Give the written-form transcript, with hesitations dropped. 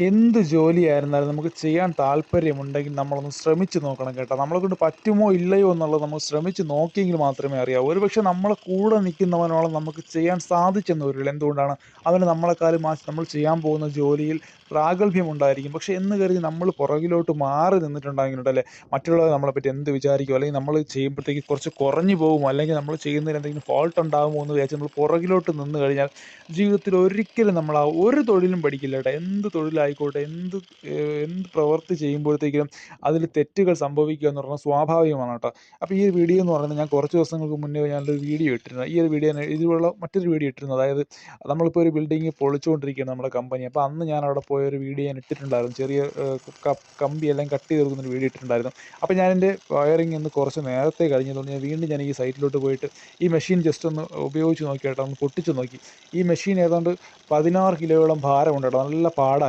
എന്ത് ജോലിയായിരുന്നാലും നമുക്ക് ചെയ്യാൻ താല്പര്യമുണ്ടെങ്കിൽ നമ്മളൊന്ന് ശ്രമിച്ച് നോക്കണം കേട്ടോ. നമ്മളെക്കൊണ്ട് പറ്റുമോ ഇല്ലയോ എന്നുള്ളത് നമ്മൾ ശ്രമിച്ച് നോക്കിയെങ്കിൽ മാത്രമേ അറിയാവൂ. ഒരുപക്ഷെ നമ്മളെ കൂടെ നിൽക്കുന്നവനോളം നമുക്ക് ചെയ്യാൻ സാധിച്ചെന്ന് വരില്ല. എന്തുകൊണ്ടാണ്? അവന് നമ്മളെക്കാളും നമ്മൾ ചെയ്യാൻ പോകുന്ന ജോലിയിൽ പ്രാഗൽഭ്യമുണ്ടായിരിക്കും. പക്ഷെ എന്ന് കരുതി നമ്മൾ പുറകിലോട്ട് മാറി നിന്നിട്ടുണ്ടെങ്കിലുണ്ടല്ലേ, മറ്റുള്ളവർ നമ്മളെപ്പറ്റി എന്ത് വിചാരിക്കും? അല്ലെങ്കിൽ നമ്മൾ ചെയ്യുമ്പോഴത്തേക്ക് കുറച്ച് കുറഞ്ഞു പോകുമോ? അല്ലെങ്കിൽ നമ്മൾ ചെയ്യുന്നതിൽ എന്തെങ്കിലും ഫോൾട്ട് ഉണ്ടാകുമോ എന്ന് വിചാരിച്ച് നമ്മൾ പുറകിലോട്ട് നിന്ന് കഴിഞ്ഞാൽ ജീവിതത്തിൽ ഒരിക്കലും നമ്മൾ ആ ഒരു തൊഴിലും പഠിക്കില്ല കേട്ടോ. എന്ത് തൊഴിലായിക്കോട്ടെ, എന്ത് പ്രവൃത്തി ചെയ്യുമ്പോഴത്തേക്കും അതിൽ തെറ്റുകൾ സംഭവിക്കുക എന്ന് പറഞ്ഞാൽ സ്വാഭാവികമാണ് കേട്ടോ. അപ്പോൾ ഈ ഒരു വീഡിയോ എന്ന് പറയുന്നത് ഞാൻ കുറച്ച് ദിവസങ്ങൾക്ക് മുന്നേ ഞാനൊരു വീഡിയോ ഇട്ടിരുന്നു. ഈ ഒരു വീഡിയോ ഇതുപോലുള്ള മറ്റൊരു വീഡിയോ ഇട്ടിരുന്നു. അതായത് നമ്മളിപ്പോൾ ഒരു ബിൽഡിംഗ് പൊളിച്ചുകൊണ്ടിരിക്കുകയാണ് നമ്മുടെ കമ്പനി. അപ്പോൾ അന്ന് ഞാൻ അവിടെ പോയ ഒരു വീഡിയോ ഞാൻ ഇട്ടിട്ടുണ്ടായിരുന്നു. ചെറിയ കമ്പി എല്ലാം കട്ട് ചെയ്ത് കൊടുക്കുന്നൊരു വീഡിയോ ഇട്ടിട്ടുണ്ടായിരുന്നു. അപ്പോൾ ഞാൻ എൻ്റെ വയറിംഗ് ഇന്ന് കുറച്ച് നേരത്തെ കഴിഞ്ഞതുകൊണ്ട് ഞാൻ വീണ്ടും ഈ സൈറ്റിലോട്ട് പോയിട്ട് ഈ മെഷീൻ ജസ്റ്റ് ഒന്ന് ഉപയോഗിച്ച് നോക്കി കേട്ടോ. ഒന്ന് പൊട്ടിച്ച് നോക്കി. ഈ മെഷീൻ ഏതാണ്ട് 16 കിലോയോളം ഭാരമുണ്ട് കേട്ടോ. നല്ല പാടാണ്.